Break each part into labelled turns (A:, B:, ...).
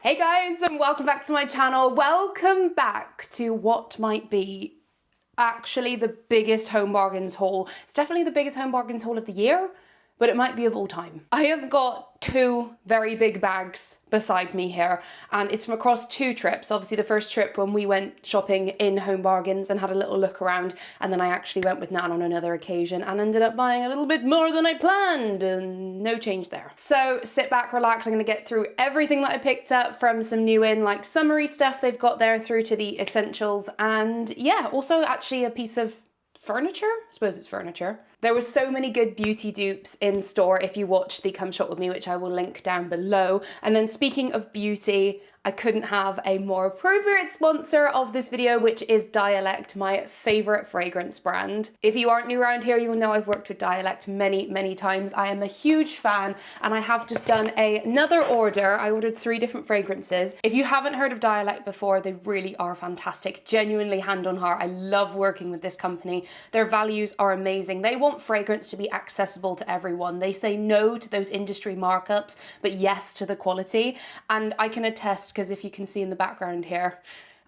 A: Hey guys, and welcome back to my channel. Welcome back to what might be actually the biggest home bargains haul. It's definitely the biggest home bargains haul of the year, but it might be of all time. I have got two very big bags beside me here, and it's from across two trips. Obviously the first trip when we went shopping in Home Bargains and had a little look around, and then I actually went with Nan on another occasion and ended up buying a little bit more than I planned, and no change there. So sit back, relax. I'm gonna get through everything that I picked up, from some new in like summery stuff they've got there through to the essentials, and yeah, also actually a piece of furniture? I suppose it's furniture. There were so many good beauty dupes in store if you watch the Come Shop With Me, which I will link down below. And then speaking of beauty, I couldn't have a more appropriate sponsor of this video, which is Dialect, my favorite fragrance brand. If you aren't new around here, you will know I've worked with Dialect many times. I am a huge fan, and I have just done another order. I ordered 3 different fragrances. If you haven't heard of Dialect before, they really are fantastic. Genuinely hand on heart. I love working with this company. Their values are amazing. They want fragrance to be accessible to everyone. They say no to those industry markups, but yes to the quality. And I can attest, because if you can see in the background here,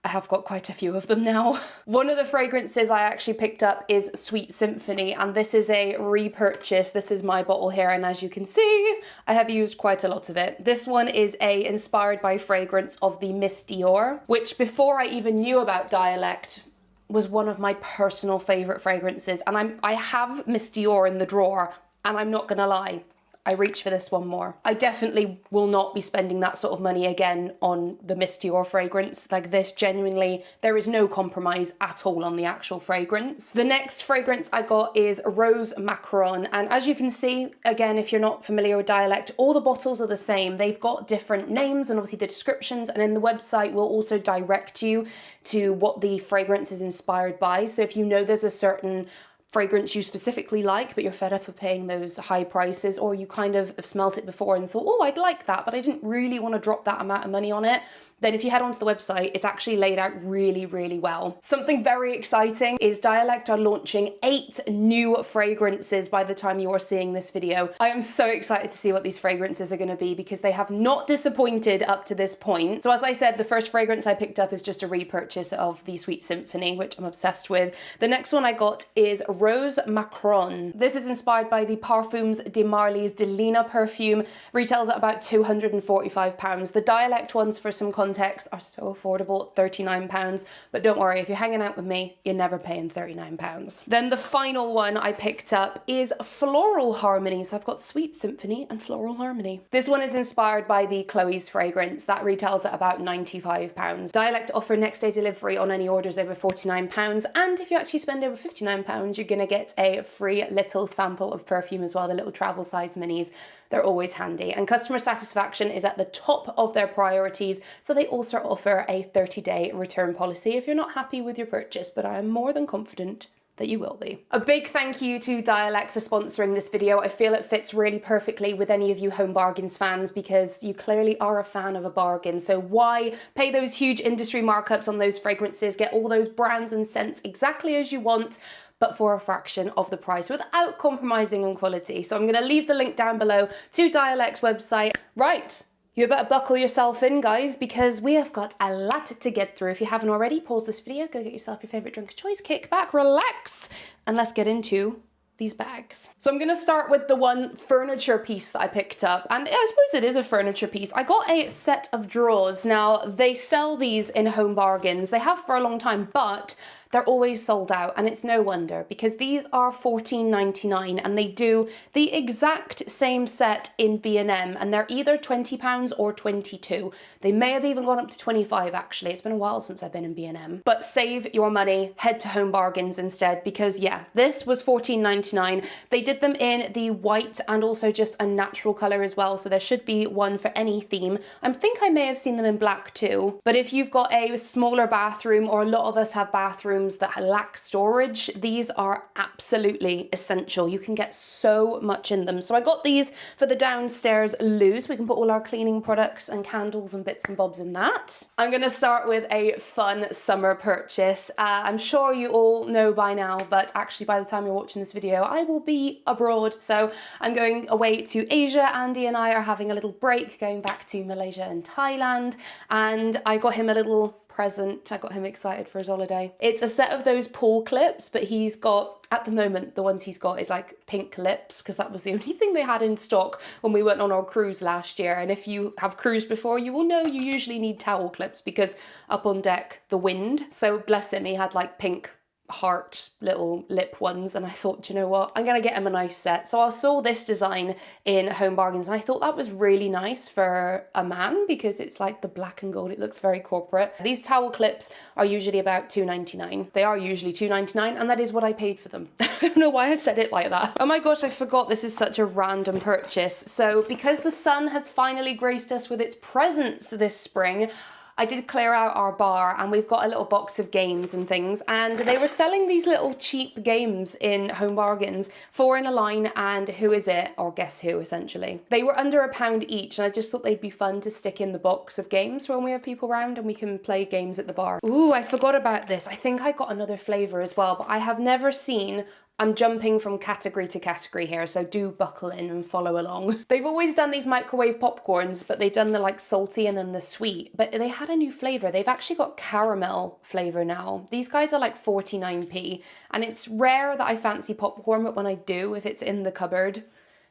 A: I have got quite a few of them now. One of the fragrances I actually picked up is Sweet Symphony, and this is a repurchase. This is my bottle here, and as you can see, I have used quite a lot of it. This one is inspired by fragrance of the Miss Dior, which before I even knew about Dialect was one of my personal favorite fragrances. And I have Miss Dior in the drawer, and I'm not gonna lie, I reach for this one more. I definitely will not be spending that sort of money again on the Miss Dior fragrance. Like this, genuinely, there is no compromise at all on the actual fragrance. The next fragrance I got is Rose Macaron. And as you can see, again, if you're not familiar with Dialect, all the bottles are the same. They've got different names and obviously the descriptions, and then the website will also direct you to what the fragrance is inspired by. So if you know there's a certain fragrance you specifically like, but you're fed up of paying those high prices, or you kind of have smelt it before and thought, oh, I'd like that, but I didn't really want to drop that amount of money on it, then if you head onto the website, it's actually laid out really well. Something very exciting is Dialect are launching 8 new fragrances by the time you are seeing this video. I am so excited to see what these fragrances are going to be, because they have not disappointed up to this point. So as I said, the first fragrance I picked up is just a repurchase of the Sweet Symphony, which I'm obsessed with. The next one I got is Rose Macaron. This is inspired by the Parfums de Marly's Delina perfume. Retails at about £245. The Dialect ones, for some context, are so affordable at £39, but don't worry, if you're hanging out with me, you're never paying £39. Then the final one I picked up is Floral Harmony. So I've got Sweet Symphony and Floral Harmony. This one is inspired by the Chloe's fragrance. That retails at about £95. Dialect offer next day delivery on any orders over £49, and if you actually spend over £59, you're gonna get a free little sample of perfume as well, the little travel size minis. They're always handy, and customer satisfaction is at the top of their priorities, so they also offer a 30-day return policy if you're not happy with your purchase, but I am more than confident that you will be. A big thank you to Dialect for sponsoring this video. I feel it fits really perfectly with any of you Home Bargains fans, because you clearly are a fan of a bargain. So why pay those huge industry markups on those fragrances, get all those brands and scents exactly as you want, but for a fraction of the price without compromising on quality? So I'm gonna leave the link down below to Dialect's website. Right. You better buckle yourself in, guys, because we have got a lot to get through. If you haven't already, pause this video, go get yourself your favorite drink of choice, kick back, relax, and let's get into these bags. So I'm gonna start with the one furniture piece that I picked up, and I suppose it is a furniture piece. I got a set of drawers. Now, they sell these in Home Bargains. They have for a long time, but they're always sold out, and it's no wonder, because these are $14.99 and they do the exact same set in B&M, and they're either £20 or $22. They may have even gone up to $25 actually. It's been a while since I've been in B&M. But save your money, head to Home Bargains instead, because yeah, this was $14.99. They did them in the white and also just a natural color as well, so there should be one for any theme. I think I may have seen them in black too, but if you've got a smaller bathroom, or a lot of us have bathrooms homes that lack storage, these are absolutely essential. You can get so much in them. So I got these for the downstairs loo, so we can put all our cleaning products and candles and bits and bobs in that. I'm gonna start with a fun summer purchase. I'm sure you all know by now, but actually by the time you're watching this video, I will be abroad. So I'm going away to Asia. Andy and I are having a little break, going back to Malaysia and Thailand, and I got him a little present. I got him excited for his holiday. It's a set of those pool clips, but he's got, at the moment, the ones he's got is like pink lips, because that was the only thing they had in stock when we went on our cruise last year. And if you have cruised before, you will know you usually need towel clips because up on deck, the wind. So bless him, he had like pink heart little lip ones, and I thought, do you know what, I'm gonna get him a nice set. So I saw this design in Home Bargains and I thought that was really nice for a man because it's like the black and gold, it looks very corporate. These towel clips are usually about $2.99. They are usually $2.99, and that is what I paid for them. I don't know why I said it like that. Oh my gosh, I forgot this is such a random purchase. So because the sun has finally graced us with its presence this spring, I did clear out our bar, and we've got a little box of games and things, and they were selling these little cheap games in Home Bargains, 4 in a line and Who Is It, or Guess Who, essentially. They were under £1 each, and I just thought they'd be fun to stick in the box of games for when we have people around and we can play games at the bar. Ooh, I forgot about this. I think I got another flavour as well, but I have never seen. I'm jumping from category to category here, so do buckle in and follow along. They've always done these microwave popcorns, but they've done the like salty and then the sweet, but they had a new flavour. They've actually got caramel flavour now. These guys are like 49p, and it's rare that I fancy popcorn, but when I do, if it's in the cupboard,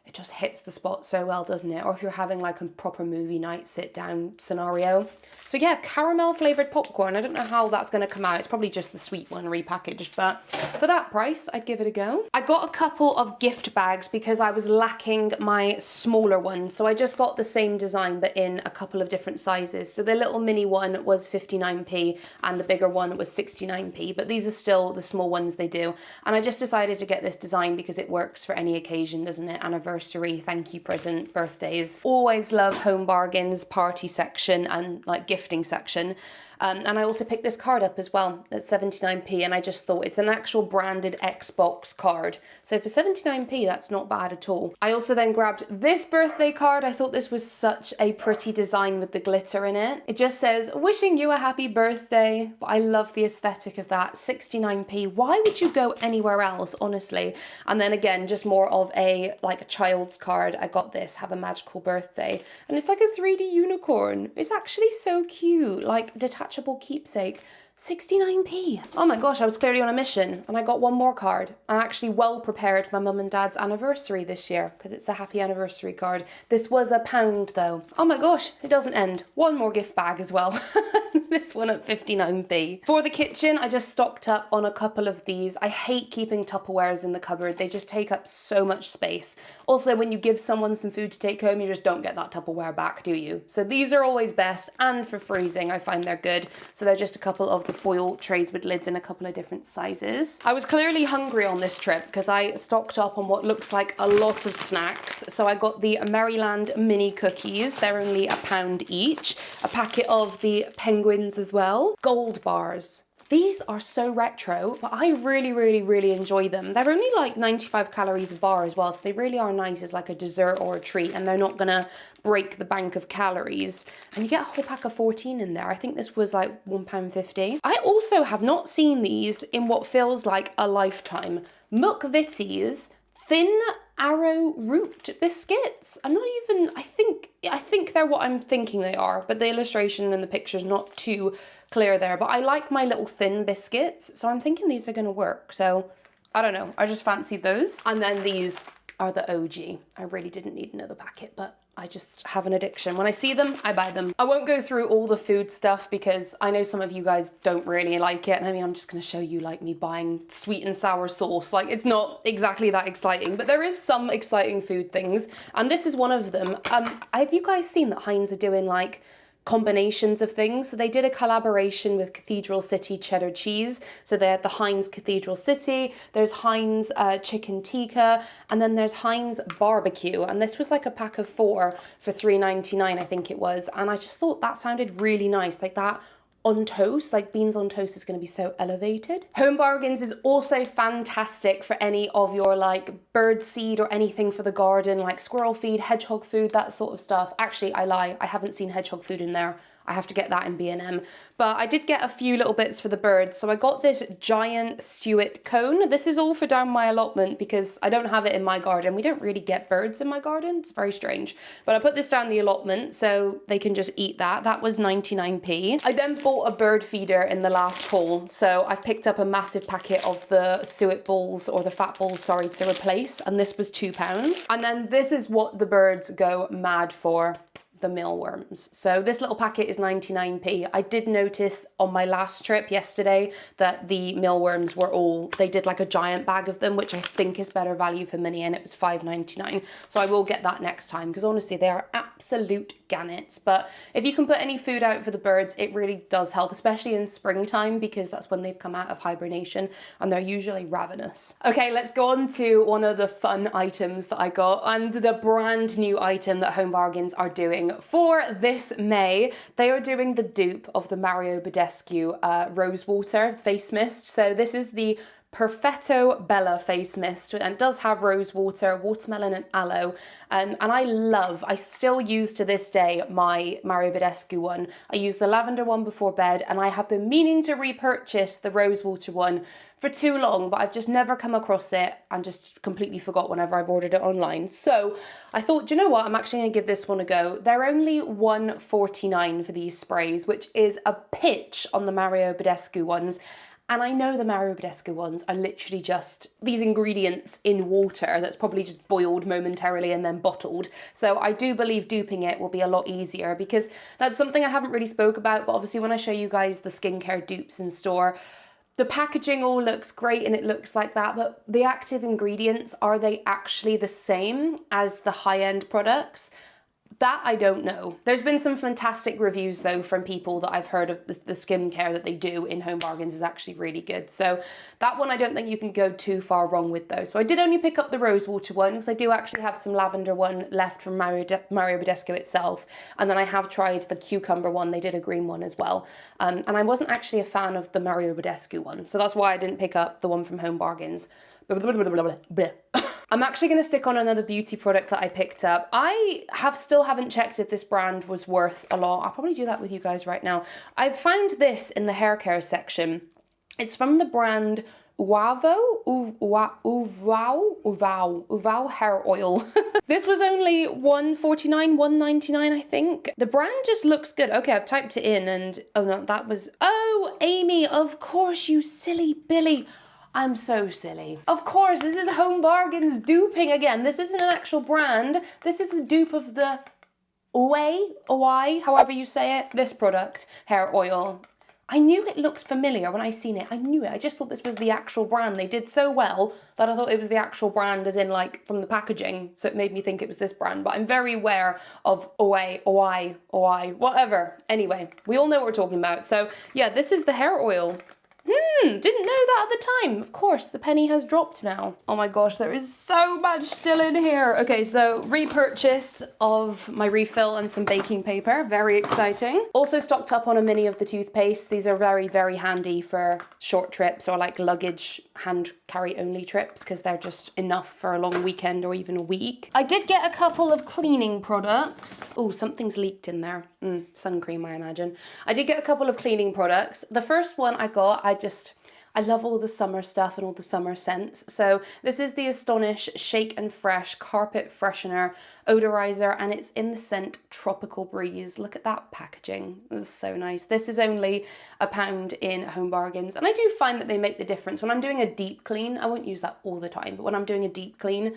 A: it just hits the spot so well, doesn't it? Or if you're having like a proper movie night sit down scenario. So yeah, caramel flavoured popcorn. I don't know how that's going to come out. It's probably just the sweet one repackaged, but for that price, I'd give it a go. I got a couple of gift bags because I was lacking my smaller ones. So I just got the same design, but in a couple of different sizes. So the little mini one was 59p and the bigger one was 69p, but these are still the small ones they do. And I just decided to get this design because it works for any occasion, doesn't it? Anniversary, thank you present, birthdays. Always love Home Bargains party section and like gifting section. And I also picked this card up as well at 79p, and I just thought it's an actual branded Xbox card. So for 79p, that's not bad at all. I also then grabbed this birthday card. I thought this was such a pretty design with the glitter in it. It just says, wishing you a happy birthday. But I love the aesthetic of that. 69p. Why would you go anywhere else, honestly? And then again, just more of a like a child's card. I got this, have a magical birthday. And it's like a 3D unicorn. It's actually so cute, like detachable keepsake. 69p. Oh my gosh, I was clearly on a mission, and I got one more card. I'm actually well prepared for my mum and dad's anniversary this year because it's a happy anniversary card. This was £1 though. Oh my gosh, it doesn't end. One more gift bag as well. This one at 59p. For the kitchen, I just stocked up on a couple of these. I hate keeping Tupperwares in the cupboard. They just take up so much space. Also, when you give someone some food to take home, you just don't get that Tupperware back, do you? So these are always best, and for freezing, I find they're good. So they're just a couple of the foil trays with lids in a couple of different sizes. I was clearly hungry on this trip because I stocked up on what looks like a lot of snacks. So I got the Maryland mini cookies. They're only £1 each. A packet of the penguins as well. Gold bars. These are so retro, but I really enjoy them. They're only like 95 calories a bar as well, so they really are nice as like a dessert or a treat, and they're not gonna break the bank of calories. And you get a whole pack of 14 in there. I think this was like £1.50. I also have not seen these in what feels like a lifetime. McVitie's thin arrowroot biscuits. I'm not even, I think they're what I'm thinking they are, but the illustration and the picture's not too clear there. But I like my little thin biscuits, so I'm thinking these are gonna work. So I don't know, I just fancied those. And then these are the OG. I really didn't need another packet, but I just have an addiction. When I see them, I buy them. I won't go through all the food stuff because I know some of you guys don't really like it. And I mean, I'm just gonna show you like me buying sweet and sour sauce. Like, it's not exactly that exciting, but there is some exciting food things. And this is one of them. Have you guys seen that Heinz are doing like combinations of things? So they did a collaboration with Cathedral City cheddar cheese. So they had the Heinz Cathedral City, there's Heinz chicken tikka, and then there's Heinz barbecue. And this was like a pack of 4 for $3.99, I think it was. And I just thought that sounded really nice. Like that on toast, like beans on toast is going to be so elevated. Home Bargains is also fantastic for any of your like bird seed or anything for the garden, like squirrel feed, hedgehog food, that sort of stuff. Actually, I lie, I haven't seen hedgehog food in there. I have to get that in B&M. But I did get a few little bits for the birds. So I got this giant suet cone. This is all for down my allotment because I don't have it in my garden. We don't really get birds in my garden. It's very strange. But I put this down the allotment so they can just eat that. That was 99p. I then bought a bird feeder in the last haul. So I've picked up a massive packet of the suet balls, or the fat balls, sorry, to replace. And this was £2. And then this is what the birds go mad for. The mealworms. So this little packet is 99p. I did notice on my last trip yesterday that the mealworms were all, they did like a giant bag of them, which I think is better value for money, and it was $5.99. So I will get that next time because honestly they are absolute gannets. But if you can put any food out for the birds, it really does help, especially in springtime because that's when they've come out of hibernation and they're usually ravenous. Okay, let's go on to one of the fun items that I got, and the brand new item that Home Bargains are doing for this May. They are doing the dupe of the Mario Badescu Rose Water Face Mist. So this is the Perfetto Bella Face Mist, and it does have rose water, watermelon and aloe, and I still use to this day my Mario Badescu one. I used the lavender one before bed, and I have been meaning to repurchase the rose water one for too long, but I've just never come across it and just completely forgot whenever I've ordered it online. So I thought, do you know what? I'm actually going to give this one a go. They're only $1.49 for these sprays, which is a pitch on the Mario Badescu ones. And I know the Mario Badescu ones are literally just these ingredients in water that's probably just boiled momentarily and then bottled. So I do believe duping it will be a lot easier because that's something I haven't really spoke about. But obviously when I show you guys the skincare dupes in store, the packaging all looks great and it looks like that, but the active ingredients, are they actually the same as the high-end products? That I don't know. There's been some fantastic reviews though from people that I've heard of the skincare that they do in Home Bargains is actually really good. So that one I don't think you can go too far wrong with though. So I did only pick up the rose water one because I do actually have some lavender one left from Mario Badescu itself. And then I have tried the cucumber one. They did a green one as well. And I wasn't actually a fan of the Mario Badescu one. So that's why I didn't pick up the one from Home Bargains. I'm actually going to stick on another beauty product that I picked up. I still haven't checked if this brand was worth a lot. I'll probably do that with you guys right now. I found this in the hair care section. It's from the brand Uavo hair oil. This was only $1.49, $1.99 I think. The brand just looks good. Okay, I've typed it in and oh no, that was, oh Amy, of course, you silly Billy. I'm so silly. Of course, this is Home Bargains duping again. This isn't an actual brand. This is the dupe of the Ouai, however you say it, this product, hair oil. I knew it looked familiar when I seen it. I knew it. I just thought this was the actual brand. They did so well that I thought it was the actual brand as in like from the packaging. So it made me think it was this brand. But I'm very aware of Ouai, whatever. Anyway, we all know what we're talking about. So yeah, this is the hair oil. Didn't know that at the time. Of course, the penny has dropped now. Oh my gosh, there is so much still in here. Okay, so repurchase of my refill and some baking paper. Very exciting. Also stocked up on a mini of the toothpaste. These are very, very handy for short trips or like luggage hand carry only trips because they're just enough for a long weekend or even a week. I did get a couple of cleaning products. Oh, something's leaked in there. Sun cream, I imagine. I did get a couple of cleaning products. The first one I got, I love all the summer stuff and all the summer scents. So this is the Astonish Shake and Fresh Carpet Freshener Odorizer, and it's in the scent Tropical Breeze. Look at that packaging. It's so nice. This is only £1 in Home Bargains, and I do find that they make the difference. When I'm doing a deep clean, I won't use that all the time, but when I'm doing a deep clean,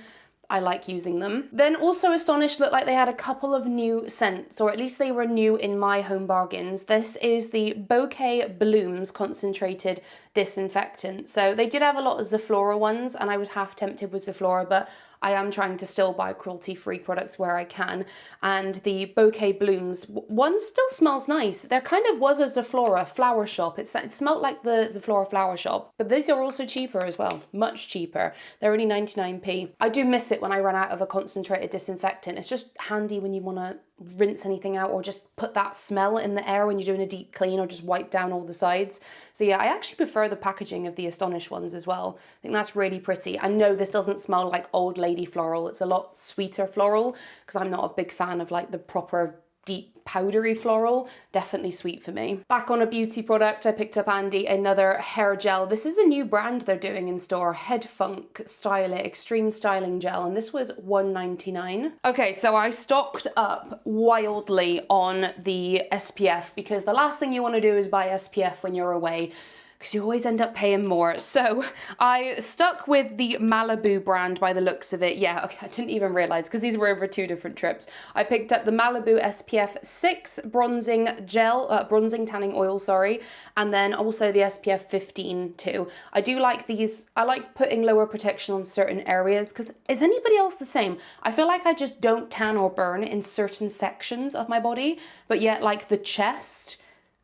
A: I like using them. Then also Astonish looked like they had a couple of new scents, or at least they were new in my Home Bargains. This is the Bouquet Blooms Concentrated Disinfectant. So they did have a lot of Zoflora ones, and I was half tempted with Zoflora, but I am trying to still buy cruelty-free products where I can. And the Bouquet Blooms one still smells nice. There kind of was a Zoflora flower shop. It smelled like the Zoflora flower shop, but these are also cheaper as well, much cheaper. They're only 99p. I do miss it when I run out of a concentrated disinfectant. It's just handy when you want to rinse anything out or just put that smell in the air when you're doing a deep clean, or just wipe down all the sides. So yeah, I actually prefer the packaging of the Astonish ones as well. I think that's really pretty. I know this doesn't smell like old lady floral. It's a lot sweeter floral, because I'm not a big fan of like the proper deep powdery floral. Definitely sweet for me. Back on a beauty product, I picked up Andy another hair gel. This is a new brand they're doing in store, Head Funk Style It Extreme Styling Gel, and this was $1.99. Okay, so I stocked up wildly on the SPF, because the last thing you want to do is buy SPF when you're away, because you always end up paying more. So I stuck with the Malibu brand by the looks of it. Yeah, okay, I didn't even realize, because these were over 2 different trips. I picked up the Malibu SPF 6 bronzing gel, bronzing tanning oil, sorry, and then also the SPF 15 too. I do like these. I like putting lower protection on certain areas, because is anybody else the same? I feel like I just don't tan or burn in certain sections of my body, but yet like the chest,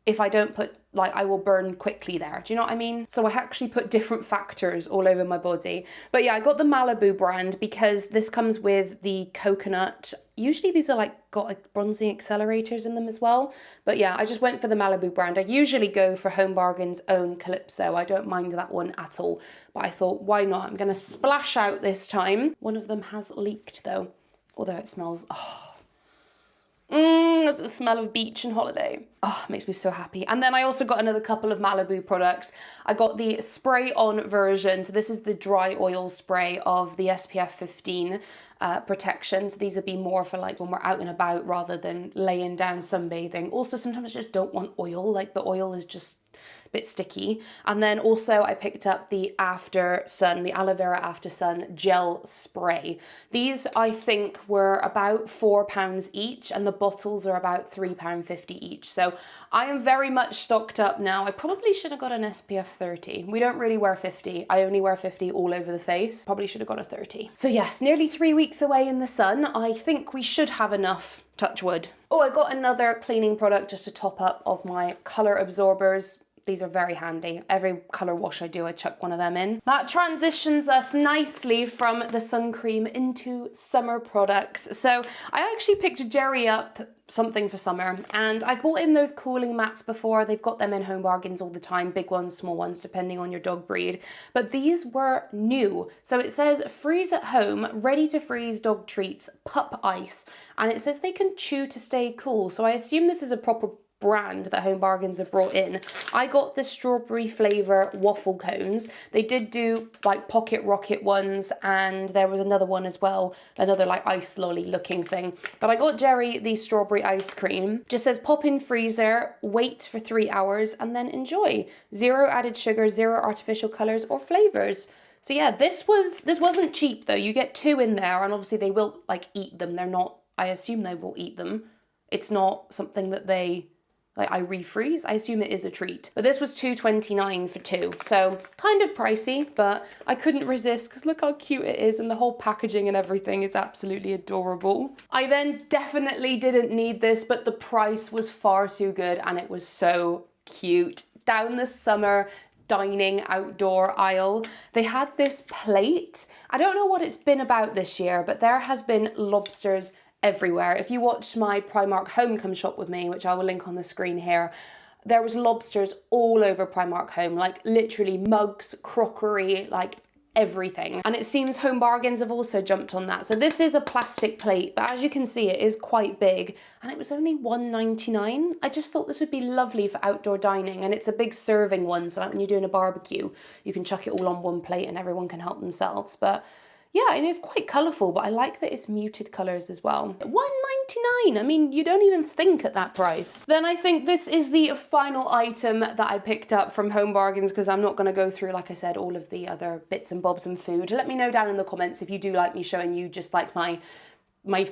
A: if I don't put, like, I will burn quickly there. Do you know what I mean? So I actually put different factors all over my body. But yeah, I got the Malibu brand because this comes with the coconut. Usually these are like got like bronzing accelerators in them as well. But yeah, I just went for the Malibu brand. I usually go for Home Bargain's own Calypso. I don't mind that one at all. But I thought, why not? I'm gonna splash out this time. One of them has leaked though, although it smells, that's the smell of beach and holiday. Oh, it makes me so happy. And then I also got another couple of Malibu products. I got the spray-on version. So this is the dry oil spray of the SPF 15 protection. So these would be more for like when we're out and about rather than laying down sunbathing. Also, sometimes I just don't want oil. Like the oil is just a bit sticky. And then also I picked up the After Sun, the aloe vera After Sun gel spray. These I think were about £4 each, and the bottles are about £3.50 each. So I am very much stocked up now. I probably should have got an SPF 30. We don't really wear 50. I only wear 50 all over the face. Probably should have got a 30. So yes, nearly 3 weeks away in the sun. I think we should have enough, touch wood. Oh, I got another cleaning product just to top up of my color absorbers. These are very handy. Every colour wash I do, I chuck one of them in. That transitions us nicely from the sun cream into summer products. So I actually picked Jerry up something for summer, and I've bought him those cooling mats before. They've got them in Home Bargains all the time, big ones, small ones, depending on your dog breed. But these were new. So it says freeze at home, ready to freeze dog treats, pup ice. And it says they can chew to stay cool. So I assume this is a proper brand that Home Bargains have brought in. I got the strawberry flavour waffle cones. They did do like pocket rocket ones, and there was another one as well, another like ice lolly looking thing. But I got Jerry the strawberry ice cream. Just says pop in freezer, wait for 3 hours, and then enjoy. 0 added sugar, 0 artificial colours or flavours. So yeah, this wasn't cheap though. You get 2 in there, and obviously they will like eat them. They're not, I assume they will eat them. It's not something that they, like, I refreeze. I assume it is a treat. But this was $2.29 for 2. So kind of pricey, but I couldn't resist because look how cute it is, and the whole packaging and everything is absolutely adorable. I then definitely didn't need this, but the price was far too good and it was so cute. Down the summer dining outdoor aisle, they had this plate. I don't know what it's been about this year, but there has been lobsters everywhere. If you watched my Primark Home Come Shop with me, which I will link on the screen here, there was lobsters all over Primark Home, like literally mugs, crockery, like everything. And it seems Home Bargains have also jumped on that. So this is a plastic plate, but as you can see, it is quite big, and it was only $1.99. I just thought this would be lovely for outdoor dining, and it's a big serving one, so like when you're doing a barbecue, you can chuck it all on one plate and everyone can help themselves. But yeah, and it's quite colourful, but I like that it's muted colours as well. $1.99, I mean, you don't even think at that price. Then I think this is the final item that I picked up from Home Bargains, because I'm not going to go through, like I said, all of the other bits and bobs and food. Let me know down in the comments if you do like me showing you just like my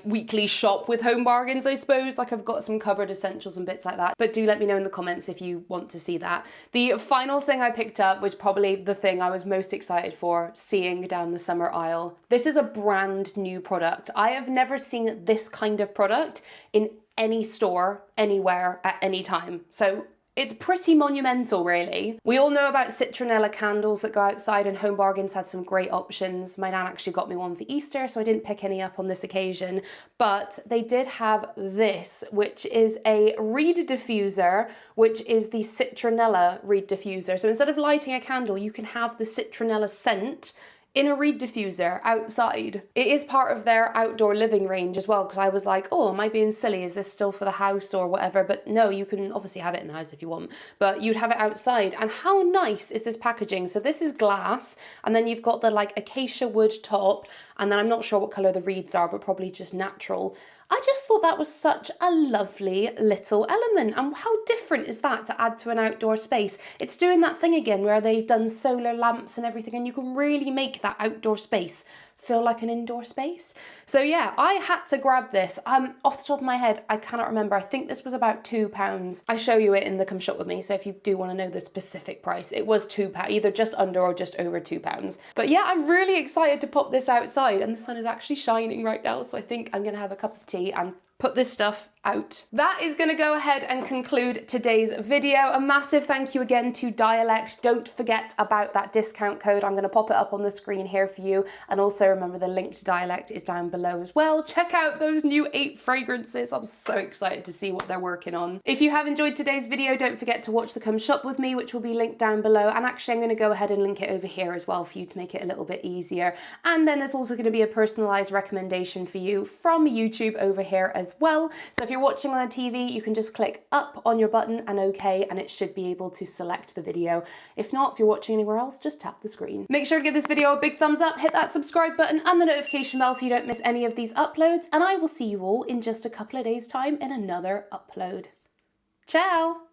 A: weekly shop with Home Bargains, I suppose. Like I've got some cupboard essentials and bits like that, but do let me know in the comments if you want to see that. The final thing I picked up was probably the thing I was most excited for seeing down the summer aisle. This is a brand new product. I have never seen this kind of product in any store, anywhere, at any time. So It's pretty monumental, really. We all know about citronella candles that go outside, and Home Bargains had some great options. My nan actually got me one for Easter, so I didn't pick any up on this occasion. But they did have this, which is a reed diffuser, which is the citronella reed diffuser. So instead of lighting a candle, you can have the citronella scent in a reed diffuser outside. It is part of their outdoor living range as well, because I was like, oh, am I being silly? Is this still for the house or whatever? But no, you can obviously have it in the house if you want, but you'd have it outside. And how nice is this packaging? So this is glass, and then you've got the like acacia wood top, and then I'm not sure what colour the reeds are, but probably just natural. I just thought that was such a lovely little element. And how different is that to add to an outdoor space? It's doing that thing again where they've done solar lamps and everything, and you can really make that outdoor space feel like an indoor space. So yeah, I had to grab this. Off the top of my head, I cannot remember. I think this was about £2. I show you it in the Come Shop With Me, so if you do want to know the specific price, it was £2, either just under or just over £2. But yeah, I'm really excited to pop this outside, and the sun is actually shining right now, so I think I'm gonna have a cup of tea and put this stuff out. That is going to go ahead and conclude today's video. A massive thank you again to Dialect. Don't forget about that discount code. I'm going to pop it up on the screen here for you. And also remember, the link to Dialect is down below as well. Check out those new 8 fragrances. I'm so excited to see what they're working on. If you have enjoyed today's video, don't forget to watch the Come Shop With Me, which will be linked down below. And actually, I'm going to go ahead and link it over here as well for you to make it a little bit easier. And then there's also going to be a personalized recommendation for you from YouTube over here as well. So if you're watching on a TV, you can just click up on your button and OK, and it should be able to select the video. If not, if you're watching anywhere else, just tap the screen. Make sure to give this video a big thumbs up, hit that subscribe button and the notification bell so you don't miss any of these uploads, and I will see you all in just a couple of days' time in another upload. Ciao!